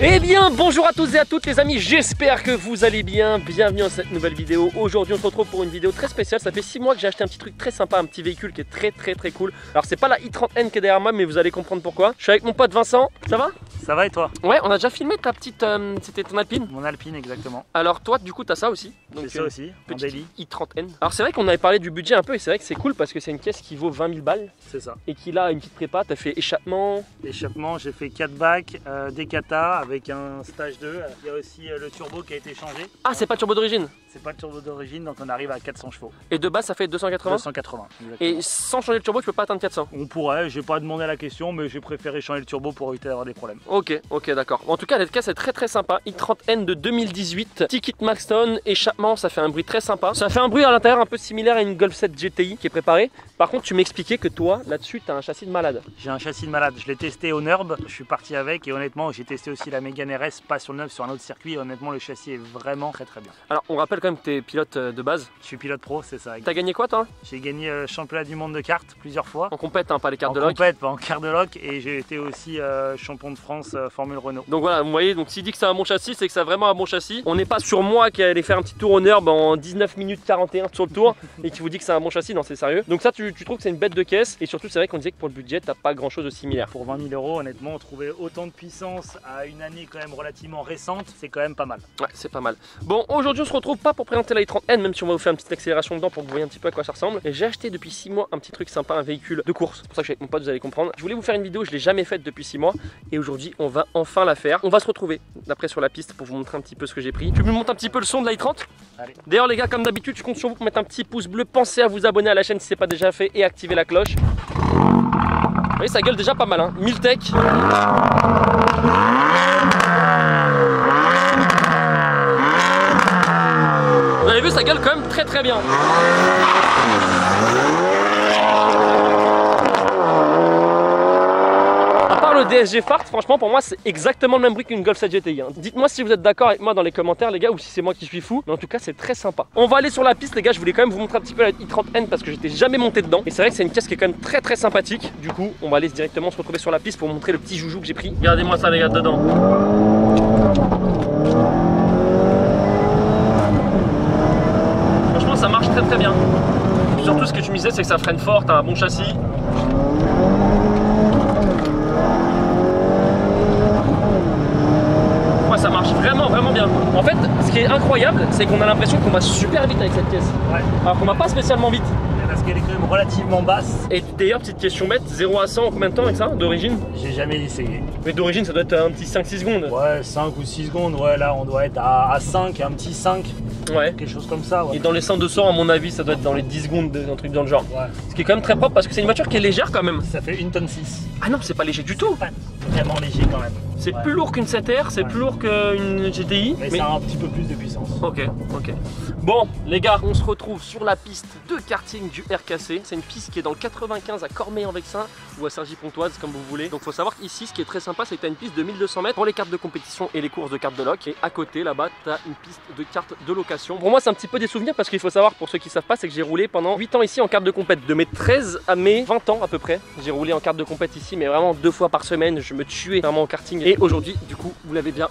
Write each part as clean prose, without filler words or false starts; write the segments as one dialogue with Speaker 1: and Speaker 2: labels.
Speaker 1: Eh bien bonjour à tous et à toutes les amis, j'espère que vous allez bien. Bienvenue dans cette nouvelle vidéo. Aujourd'hui on se retrouve pour une vidéo très spéciale. Ça fait 6 mois que j'ai acheté un petit truc très sympa, un petit véhicule qui est très cool. Alors c'est pas la i30N qui est derrière moi, mais vous allez comprendre pourquoi. Je suis avec mon pote Vincent, ça va?
Speaker 2: Ça va et toi?
Speaker 1: Ouais, on a déjà filmé ta petite, c'était ton Alpine?
Speaker 2: Mon Alpine exactement.
Speaker 1: Alors toi du coup t'as ça aussi?
Speaker 2: Donc ça aussi, en daily.
Speaker 1: i30N. Alors c'est vrai qu'on avait parlé du budget un peu et c'est vrai que c'est cool parce que c'est une caisse qui vaut 20 000 balles.
Speaker 2: C'est ça.
Speaker 1: Et qu'il a une petite prépa, t'as fait échappement.
Speaker 2: Échappement, j'ai fait 4 bacs, des kata avec un stage 2. Il y a aussi le turbo qui a été changé.
Speaker 1: Ah c'est pas le turbo d'origine?
Speaker 2: C'est pas le turbo d'origine, donc on arrive à 400 chevaux.
Speaker 1: Et de base ça fait 280?
Speaker 2: 280. Exactement.
Speaker 1: Et sans changer le turbo tu peux pas atteindre 400?
Speaker 2: On pourrait, j'ai pas demandé la question, mais j'ai préféré changer le turbo pour éviter d'avoir des problèmes.
Speaker 1: Ok d'accord. En tout cas cette caisse est très sympa. i30N de 2018, Ticket Maxton, échappement, ça fait un bruit très sympa. Ça fait un bruit à l'intérieur un peu similaire à une Golf 7 GTI qui est préparée. Par contre tu m'expliquais que toi là-dessus tu as un châssis de malade.
Speaker 2: J'ai un châssis de malade, je l'ai testé au NURB, je suis parti avec et honnêtement j'ai testé aussi la Mégane RS, pas sur le neuf, sur un autre circuit et honnêtement le châssis est vraiment très bien.
Speaker 1: Alors on rappelle quand même que tu es pilote de base.
Speaker 2: Je suis pilote pro, c'est ça.
Speaker 1: T'as gagné quoi toi?
Speaker 2: J'ai gagné championnat du monde de karts plusieurs fois.
Speaker 1: En compète, hein, pas les cartes de loc.
Speaker 2: En compète, pas en carte de loc et j'ai été aussi champion de France Formule Renault.
Speaker 1: Donc voilà, vous voyez, donc s'il dit que c'est un bon châssis, c'est que c'est vraiment un bon châssis. On n'est pas sur moi qui allait faire un petit tour au NURB en 19 minutes 41 sur le tour et qui vous dit que c'est un bon châssis, non c'est sérieux. Donc ça tu trouves que c'est une bête de caisse et surtout c'est vrai qu'on disait que pour le budget t'as pas grand chose de similaire.
Speaker 2: Pour 20 000 euros honnêtement trouver autant de puissance à une année quand même relativement récente c'est quand même pas mal.
Speaker 1: Ouais c'est pas mal. Bon aujourd'hui on se retrouve pas pour présenter la i30N même si on va vous faire une petite accélération dedans pour que vous voyez un petit peu à quoi ça ressemble. Et j'ai acheté depuis 6 mois un petit truc sympa, un véhicule de course. C'est pour ça que je suis avec mon pote, vous allez comprendre. Je voulais vous faire une vidéo, je l'ai jamais faite depuis 6 mois et aujourd'hui on va enfin la faire. On va se retrouver d'après sur la piste pour vous montrer un petit peu ce que j'ai pris. Tu me montres un petit peu le son de la i30?
Speaker 2: Allez.
Speaker 1: D'ailleurs les gars comme d'habitude je compte sur vous pour mettre un petit pouce bleu. Pensez à vous abonner à la chaîne si c'est pas déjà fait et activer la cloche. Vous voyez ça gueule déjà pas mal hein. Miltech. Vous avez vu ça gueule quand même très bien. Le DSG Fart, franchement pour moi c'est exactement le même bruit qu'une Golf 7 GTI hein. Dites-moi si vous êtes d'accord avec moi dans les commentaires les gars ou si c'est moi qui suis fou, mais en tout cas c'est très sympa. On va aller sur la piste les gars, je voulais quand même vous montrer un petit peu la i30N parce que j'étais jamais monté dedans et c'est vrai que c'est une caisse qui est quand même très sympathique. Du coup on va aller directement se retrouver sur la piste pour vous montrer le petit joujou que j'ai pris. Regardez-moi ça les gars dedans. Franchement ça marche très bien. Surtout ce que tu me disais c'est que ça freine fort, t'as un bon châssis. Ça marche vraiment bien. En fait, ce qui est incroyable, c'est qu'on a l'impression qu'on va super vite avec cette caisse. Ouais. Alors qu'on va pas spécialement vite.
Speaker 2: Parce qu'elle est quand même relativement basse.
Speaker 1: Et d'ailleurs, petite question bête, 0 à 100 en combien de temps avec ça, d'origine?
Speaker 2: J'ai jamais essayé.
Speaker 1: Mais d'origine, ça doit être un petit 5-6 secondes.
Speaker 2: Ouais, 5 ou 6 secondes. Ouais, là, on doit être à 5, un petit 5.
Speaker 1: Ouais.
Speaker 2: Quelque chose comme ça. Ouais.
Speaker 1: Et dans les 100-200, à mon avis, ça doit être dans les 10 secondes, un truc dans le genre.
Speaker 2: Ouais.
Speaker 1: Ce qui est quand même très propre parce que c'est une voiture qui est légère quand même.
Speaker 2: Ça fait 1 tonne 6.
Speaker 1: Ah non, c'est pas léger du tout.
Speaker 2: Pas vraiment léger quand même.
Speaker 1: C'est plus lourd qu'une 7R, c'est plus lourd qu'une GTI.
Speaker 2: Mais ça a un petit peu plus de puissance.
Speaker 1: Ok. Bon, les gars, on se retrouve sur la piste de karting du RKC. C'est une piste qui est dans le 95 à Cormeilles-en-Vexin ou à Cergy-Pontoise, comme vous voulez. Donc, faut savoir qu'ici, ce qui est très sympa, c'est que tu as une piste de 1200 mètres pour les cartes de compétition et les courses de cartes de loc. Et à côté, là-bas, tu as une piste de cartes de location. Pour moi, c'est un petit peu des souvenirs parce qu'il faut savoir, pour ceux qui savent pas, c'est que j'ai roulé pendant 8 ans ici en carte de compète. De mes 13 à mes 20 ans à peu près, j'ai roulé en carte de compète ici, mais vraiment 2 fois par semaine. Je me tuais vraiment en karting. Et aujourd'hui, du coup, vous l'avez bien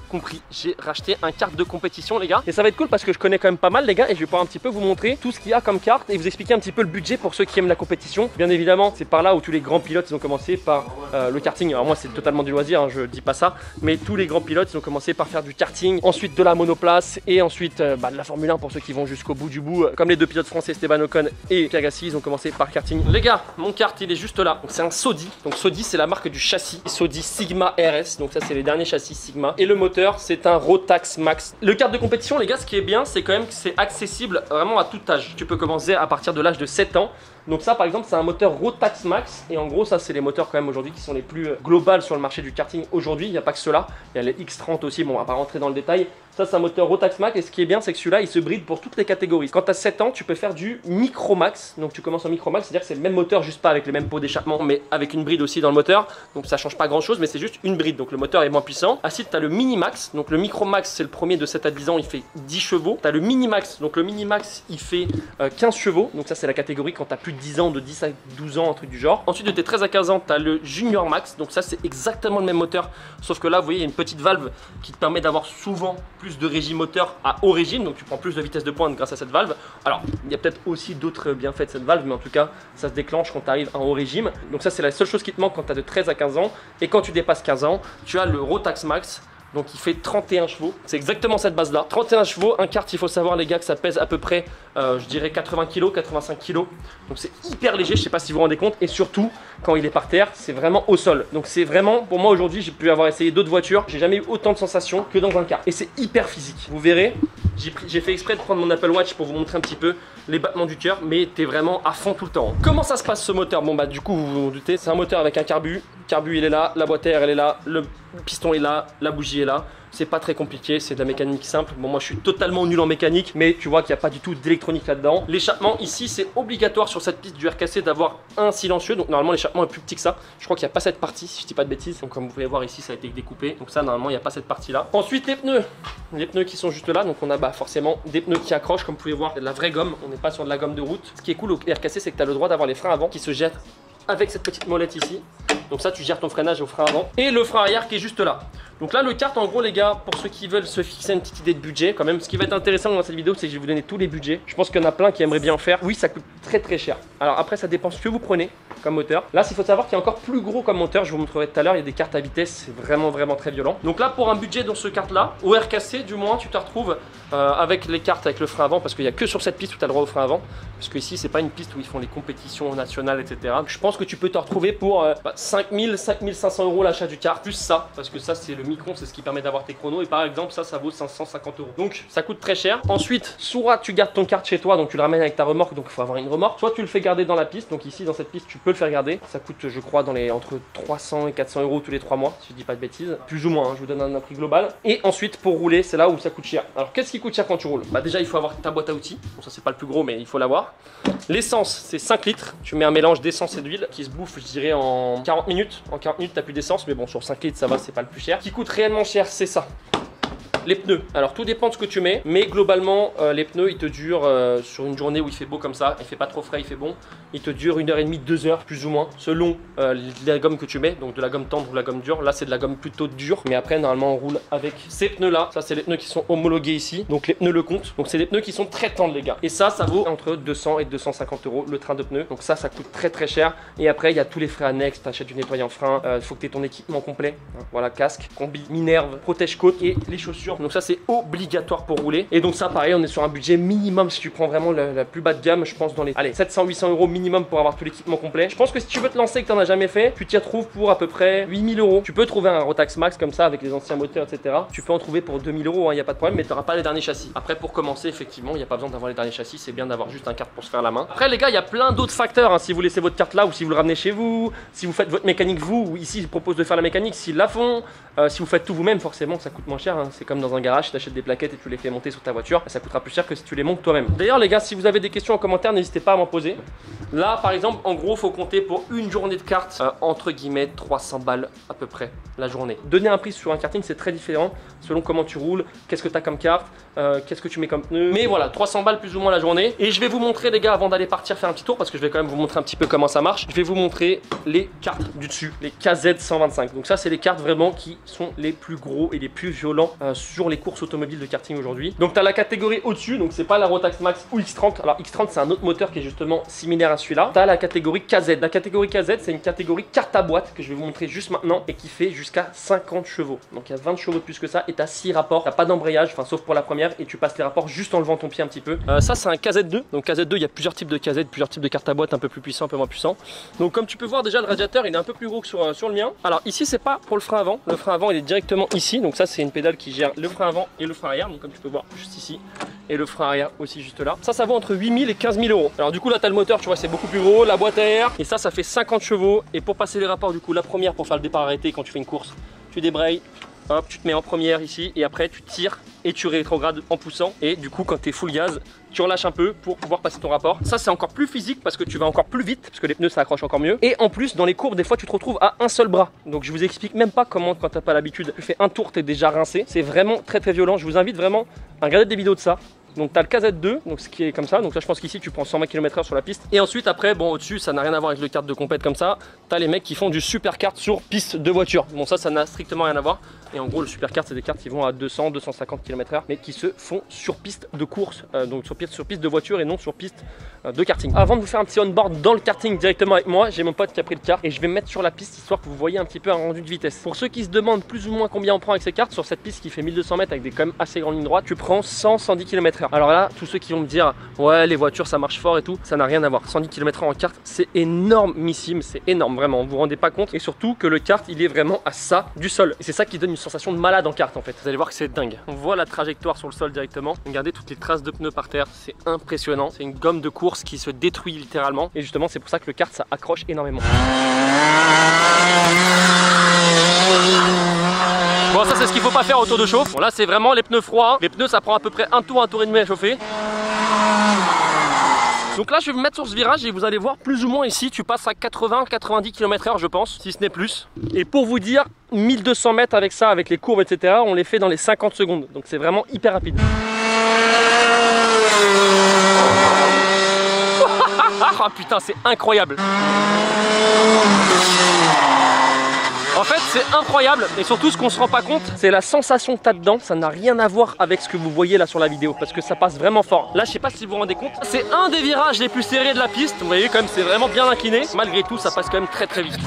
Speaker 1: compris, j'ai racheté un carte de compétition les gars et ça va être cool parce que je connais quand même pas mal les gars et je vais pouvoir un petit peu vous montrer tout ce qu'il y a comme carte et vous expliquer un petit peu le budget pour ceux qui aiment la compétition. Bien évidemment c'est par là où tous les grands pilotes ils ont commencé par le karting. Alors moi c'est totalement du loisir hein, je dis pas ça, mais tous les grands pilotes ils ont commencé par faire du karting, ensuite de la monoplace et ensuite de la Formule 1 pour ceux qui vont jusqu'au bout du bout comme les deux pilotes français Esteban Ocon et Pierre Gasly, ils ont commencé par karting. Les gars mon kart il est juste là, donc c'est un Sodi, donc Sodi c'est la marque du châssis, Sodi Sigma RS, donc ça c'est les derniers châssis Sigma et le moteur c'est un Rotax Max. Le kart de compétition les gars ce qui est bien c'est quand même que c'est accessible vraiment à tout âge. Tu peux commencer à partir de l'âge de 7 ans. Donc ça par exemple c'est un moteur Rotax Max et en gros ça c'est les moteurs quand même aujourd'hui qui sont les plus globales sur le marché du karting aujourd'hui. Il n'y a pas que cela, il y a les X30 aussi, bon on va pas rentrer dans le détail. Ça c'est un moteur Rotax Max et ce qui est bien c'est que celui-là il se bride pour toutes les catégories. Quand tu as 7 ans tu peux faire du Micro Max, donc tu commences en Micro Max, c'est-à-dire que c'est le même moteur juste pas avec les mêmes pots d'échappement mais avec une bride aussi dans le moteur. Donc ça change pas grand chose mais c'est juste une bride, donc le moteur est moins puissant. Ensuite tu as le Mini Max, donc le Micro Max c'est le premier de 7 à 10 ans, il fait 10 chevaux. Tu as le Mini Max, donc le Mini Max il fait 15 chevaux, donc ça c'est la catégorie quand tu as plus plus de 10 ans, de 10 à 12 ans, un truc du genre. Ensuite, de tes 13 à 15 ans, tu as le Junior Max. Donc ça, c'est exactement le même moteur. Sauf que là, vous voyez, il y a une petite valve qui te permet d'avoir souvent plus de régime moteur à haut régime. Donc tu prends plus de vitesse de pointe grâce à cette valve. Alors, il y a peut-être aussi d'autres bienfaits de cette valve, mais en tout cas, ça se déclenche quand tu arrives à haut régime. Donc ça, c'est la seule chose qui te manque quand tu as de 13 à 15 ans. Et quand tu dépasses 15 ans, tu as le Rotax Max. Donc il fait 31 chevaux, c'est exactement cette base là. 31 chevaux, un kart, il faut savoir les gars que ça pèse à peu près, je dirais 80 kg, 85 kg. Donc c'est hyper léger, je sais pas si vous vous rendez compte. Et surtout, quand il est par terre, c'est vraiment au sol. Donc c'est vraiment, pour moi aujourd'hui, j'ai pu avoir essayé d'autres voitures, j'ai jamais eu autant de sensations que dans un kart. Et c'est hyper physique, vous verrez. J'ai fait exprès de prendre mon Apple Watch pour vous montrer un petit peu les battements du cœur, mais t'es vraiment à fond tout le temps. Comment ça se passe ce moteur? Bon bah du coup vous vous doutez, c'est un moteur avec un carbu. Carbu il est là, la boîte à air elle est là, le piston est là, la bougie est là. C'est pas très compliqué, c'est de la mécanique simple. Bon moi je suis totalement nul en mécanique, mais tu vois qu'il n'y a pas du tout d'électronique là-dedans. L'échappement ici c'est obligatoire sur cette piste du RKC d'avoir un silencieux. Donc normalement l'échappement est plus petit que ça. Je crois qu'il n'y a pas cette partie si je dis pas de bêtises. Donc comme vous pouvez voir ici ça a été découpé. Donc ça normalement il n'y a pas cette partie là. Ensuite les pneus. Les pneus qui sont juste là. Donc on a forcément des pneus qui accrochent comme vous pouvez voir. De la vraie gomme, on n'est pas sur de la gomme de route. Ce qui est cool au RKC c'est que tu as le droit d'avoir les freins avant qui se jettent avec cette petite molette ici. Donc ça tu gères ton freinage au frein avant. Et le frein arrière qui est juste là. Donc là le kart en gros les gars, pour ceux qui veulent se fixer une petite idée de budget quand même, ce qui va être intéressant dans cette vidéo c'est que je vais vous donner tous les budgets. Je pense qu'il y en a plein qui aimeraient bien en faire. Oui ça coûte très cher. Alors après ça dépend ce que vous prenez comme moteur. Là il faut savoir qu'il y a encore plus gros comme moteur, je vous montrerai tout à l'heure, il y a des cartes à vitesse, c'est vraiment très violent. Donc là pour un budget dans ce kart là, au RKC du moins tu te retrouves avec les cartes avec le frein avant, parce qu'il n'y a que sur cette piste où tu as le droit au frein avant. Parce que ici c'est pas une piste où ils font les compétitions nationales etc. Je pense que tu peux te retrouver pour 5000, 5500 € l'achat du kart, plus ça, parce que ça c'est le micron, c'est ce qui permet d'avoir tes chronos, et par exemple ça vaut 550 €. Donc ça coûte très cher. Ensuite soit tu gardes ton kart chez toi, donc tu le ramènes avec ta remorque, donc il faut avoir une remorque, soit tu le fais garder dans la piste. Donc ici dans cette piste tu peux le faire garder, ça coûte je crois dans les entre 300 et 400 € tous les 3 mois si je dis pas de bêtises, plus ou moins hein, je vous donne un prix global. Et ensuite pour rouler c'est là où ça coûte cher. Alors qu'est-ce qui coûte cher quand tu roules? Bah déjà il faut avoir ta boîte à outils, bon ça c'est pas le plus gros mais il faut l'avoir. L'essence c'est 5 litres, tu mets un mélange d'essence et d'huile qui se bouffe je dirais en 40 minutes. En 40 minutes t'as plus d'essence, mais bon sur 5 litres ça va, c'est pas le plus cher. Ce qui coûte réellement cher c'est ça. Les pneus, alors tout dépend de ce que tu mets, mais globalement les pneus ils te durent sur une journée où il fait beau comme ça, il fait pas trop frais, il fait bon, il te dure 1h30, 2 heures plus ou moins, selon la gomme que tu mets, donc de la gomme tendre ou la gomme dure. Là c'est de la gomme plutôt dure, mais après normalement on roule avec ces pneus là. Ça c'est les pneus qui sont homologués ici, donc les pneus Lecomte, donc c'est des pneus qui sont très tendres les gars. Et ça vaut entre 200 et 250 € le train de pneus, donc ça coûte très cher. Et après il y a tous les frais annexes, t'achètes du nettoyant frein, il faut que tu aies ton équipement complet, hein, voilà, casque, combi, minerve, protège-côte et les chaussures. Donc ça c'est obligatoire pour rouler. Et donc ça pareil on est sur un budget minimum si tu prends vraiment la plus bas de gamme, je pense dans les 700-800 € minimum pour avoir tout l'équipement complet. Je pense que si tu veux te lancer et que tu n'en as jamais fait, tu t'y retrouves pour à peu près 8000 €. Tu peux trouver un Rotax Max comme ça avec les anciens moteurs etc. Tu peux en trouver pour 2000 €, il n'y a pas de problème, mais tu n'auras pas les derniers châssis. Après pour commencer effectivement il n'y a pas besoin d'avoir les derniers châssis, c'est bien d'avoir juste un kart pour se faire la main. Après les gars il y a plein d'autres facteurs hein, si vous laissez votre carte là ou si vous le ramenez chez vous, si vous faites votre mécanique vous, ou ici ils proposent de faire la mécanique, s'ils la font, si vous faites tout vous-même forcément ça coûte moins cher hein. C'est comme dans un garage, tu achètes des plaquettes et tu les fais monter sur ta voiture, ça coûtera plus cher que si tu les montes toi-même. D'ailleurs les gars si vous avez des questions en commentaire n'hésitez pas à m'en poser. Là par exemple en gros faut compter pour une journée de kart entre guillemets 300 balles à peu près la journée. Donner un prix sur un karting c'est très différent selon comment tu roules, qu'est-ce que tu as comme carte, qu'est-ce que tu mets comme pneu. Mais voilà 300 balles plus ou moins la journée. Et je vais vous montrer les gars avant d'aller partir faire un petit tour, parce que je vais quand même vous montrer un petit peu comment ça marche. Je vais vous montrer les cartes du dessus, les KZ125. Donc ça c'est les cartes vraiment qui sont les plus gros et les plus violents sur les courses automobiles de karting aujourd'hui. Donc tu as la catégorie au-dessus, donc c'est pas la Rotax Max ou X30. Alors X30 c'est un autre moteur qui est justement similaire à celui-là. Tu as la catégorie KZ. La catégorie KZ c'est une catégorie carte à boîte que je vais vous montrer juste maintenant et qui fait jusqu'à 50 chevaux. Donc il y a 20 chevaux de plus que ça et tu as 6 rapports. T'as pas d'embrayage, enfin sauf pour la première, et tu passes les rapports juste en levant ton pied un petit peu. Ça c'est un KZ2. Donc KZ2 il y a plusieurs types de KZ, plusieurs types de cartes à boîte, un peu plus puissant, un peu moins puissant. Donc comme tu peux voir déjà le radiateur il est un peu plus gros que sur le mien. Alors ici c'est pas pour le frein avant. Le frein avant il est directement ici. Donc ça c'est une pédale qui gère le frein avant et le frein arrière. Donc comme tu peux voir juste ici. Et le frein arrière aussi juste là. Ça vaut entre 8000 et 15 000 €. Alors du coup là tu as le moteur, tu vois c'est beaucoup plus gros, la boîte à air. Et ça fait 50 chevaux. Et pour passer les rapports du coup la première pour faire le départ arrêté quand tu fais une course, tu débrayes. Hop, tu te mets en première ici et après tu tires et tu rétrogrades en poussant. Et du coup quand tu es full gaz, tu relâches un peu pour pouvoir passer ton rapport. Ça c'est encore plus physique parce que tu vas encore plus vite, parce que les pneus ça accroche encore mieux. Et en plus dans les courbes des fois tu te retrouves à un seul bras. Donc je vous explique même pas comment, quand t'as pas l'habitude, tu fais un tour t'es déjà rincé. C'est vraiment très violent. Je vous invite vraiment à regarder des vidéos de ça. Donc tu as le KZ2, donc ce qui est comme ça. Donc là je pense qu'ici tu prends 120 km/h sur la piste. Et ensuite après, bon au-dessus ça n'a rien à voir avec le kart de compète comme ça. Tu as les mecs qui font du super kart sur piste de voiture. Bon ça n'a strictement rien à voir. Et en gros le super kart c'est des karts qui vont à 200-250 km/h mais qui se font sur piste de course. Donc sur piste de voiture et non sur piste de karting. Avant de vous faire un petit on-board dans le karting directement avec moi, j'ai mon pote qui a pris le kart et je vais me mettre sur la piste histoire que vous voyez un petit peu un rendu de vitesse. Pour ceux qui se demandent plus ou moins combien on prend avec ces karts, sur cette piste qui fait 1200 mètres avec des quand même assez grandes lignes droites, tu prends 100-110 km/h. Alors là, tous ceux qui vont me dire ouais les voitures ça marche fort et tout, ça n'a rien à voir. 110 km/h en kart c'est énormissime, c'est énorme vraiment, vous vous rendez pas compte. Et surtout que le kart il est vraiment à ça du sol. Et c'est ça qui donne une sensation de malade en kart en fait. Vous allez voir que c'est dingue. On voit la trajectoire sur le sol directement. Regardez toutes les traces de pneus par terre, c'est impressionnant. C'est une gomme de course qui se détruit littéralement. Et justement c'est pour ça que le kart ça accroche énormément. Bon ça c'est ce qu'il faut pas faire au tour de chauffe. Bon là c'est vraiment les pneus froids. Les pneus ça prend à peu près un tour et demi à chauffer. Donc là je vais me mettre sur ce virage et vous allez voir plus ou moins ici tu passes à 80-90 km/h je pense, si ce n'est plus. Et pour vous dire 1200 mètres avec ça, avec les courbes etc, on les fait dans les 50 secondes. Donc c'est vraiment hyper rapide. Oh putain c'est incroyable. En fait c'est incroyable et surtout ce qu'on se rend pas compte c'est la sensation que t'as dedans, ça n'a rien à voir avec ce que vous voyez là sur la vidéo parce que ça passe vraiment fort. Là je sais pas si vous vous rendez compte, c'est un des virages les plus serrés de la piste, vous voyez quand même c'est vraiment bien incliné, malgré tout ça passe quand même très très vite.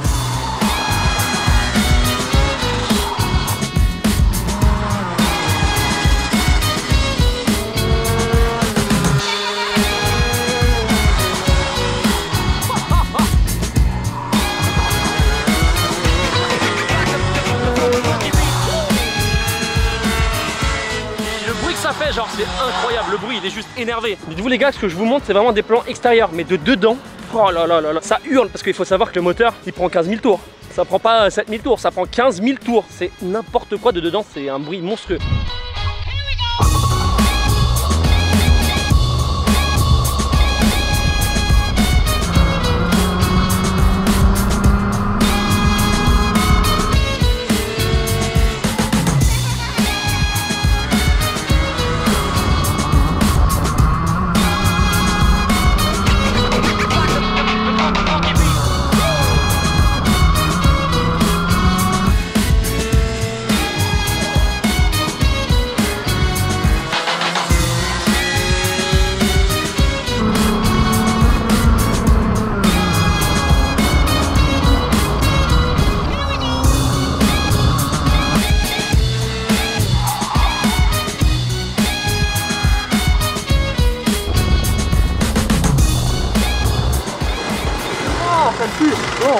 Speaker 1: Genre c'est incroyable, le bruit il est juste énervé. Dites-vous les gars, ce que je vous montre c'est vraiment des plans extérieurs, mais de dedans, oh là là là là, ça hurle parce qu'il faut savoir que le moteur il prend 15 000 tours. Ça prend pas 7 000 tours, ça prend 15 000 tours. C'est n'importe quoi de dedans, c'est un bruit monstrueux. Bon,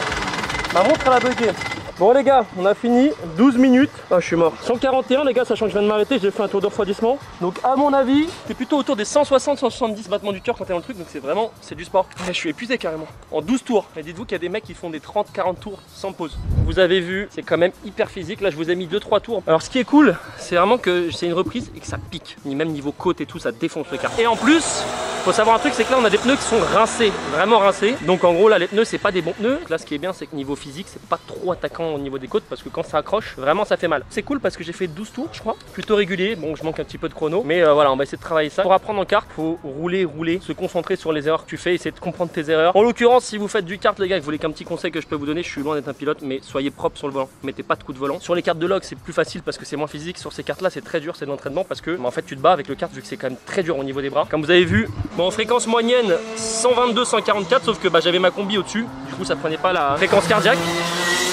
Speaker 1: ma montre elle a bugué. Bon les gars, on a fini, 12 minutes. Ah je suis mort. 141 les gars, sachant que je viens de m'arrêter, j'ai fait un tour de refroidissement. Donc à mon avis, c'est plutôt autour des 160-170 battements du cœur quand t'es dans le truc. Donc c'est vraiment, c'est du sport. Et je suis épuisé carrément. En 12 tours. Et dites-vous qu'il y a des mecs qui font des 30-40 tours sans pause. Vous avez vu, c'est quand même hyper physique. Là je vous ai mis 2-3 tours. Alors ce qui est cool, c'est vraiment que c'est une reprise et que ça pique. Même niveau côte et tout, ça défonce le kart. Et en plus, faut savoir un truc, c'est que là on a des pneus qui sont rincés, vraiment rincés. Donc en gros là les pneus c'est pas des bons pneus. Là ce qui est bien c'est que niveau physique c'est pas trop attaquant au niveau des côtes parce que quand ça accroche vraiment ça fait mal. C'est cool parce que j'ai fait 12 tours je crois, plutôt régulier. Bon je manque un petit peu de chrono mais voilà on va essayer de travailler ça. Pour apprendre en kart faut rouler, se concentrer sur les erreurs que tu fais, essayer de comprendre tes erreurs. En l'occurrence si vous faites du kart les gars et que vous voulez qu'un petit conseil que je peux vous donner, je suis loin d'être un pilote mais soyez propre sur le volant, mettez pas de coups de volant. Sur les cartes de log c'est plus facile parce que c'est moins physique, sur ces cartes là c'est très dur, c'est de l'entraînement parce que en fait tu te bats avec le kart vu que c'est quand même très dur au niveau des bras. Comme vous avez vu, bon en fréquence moyenne 122-144 sauf que j'avais ma combi au dessus, du coup ça prenait pas la fréquence cardiaque.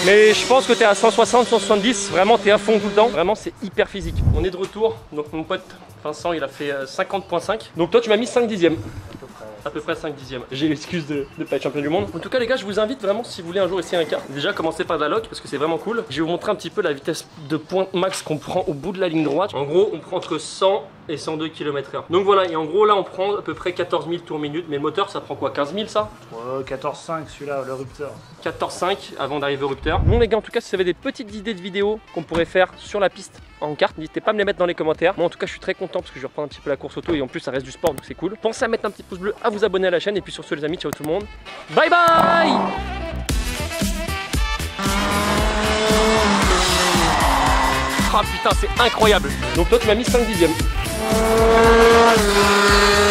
Speaker 1: Mais je pense que tu es à 160-170, vraiment tu es à fond tout le temps, vraiment c'est hyper physique. On est de retour, donc mon pote Vincent il a fait 50.5, donc toi tu m'as mis 5 dixièmes. À peu près 5 dixièmes. J'ai l'excuse de ne pas être champion du monde. En tout cas les gars je vous invite vraiment si vous voulez un jour essayer un kart. Déjà commencez par de la loc parce que c'est vraiment cool. Je vais vous montrer un petit peu la vitesse de pointe max qu'on prend au bout de la ligne droite. En gros on prend entre 100 et 102 km/h. Donc voilà et en gros là on prend à peu près 14 000 tours minute. Mais le moteur ça prend quoi, 15 000 ça?
Speaker 2: 14,5 celui-là, le rupteur.
Speaker 1: 14,5 avant d'arriver au rupteur. Bon les gars en tout cas si vous avez des petites idées de vidéos qu'on pourrait faire sur la piste en kart, n'hésitez pas à me les mettre dans les commentaires. Moi en tout cas je suis très content parce que je vais reprendre un petit peu la course auto et en plus ça reste du sport donc c'est cool. Pensez à mettre un petit pouce bleu, à vous abonner à la chaîne et puis sur ce les amis, ciao tout le monde. Bye bye. Ah putain c'est incroyable. Donc toi tu m'as mis 5 dixièmes. Bye.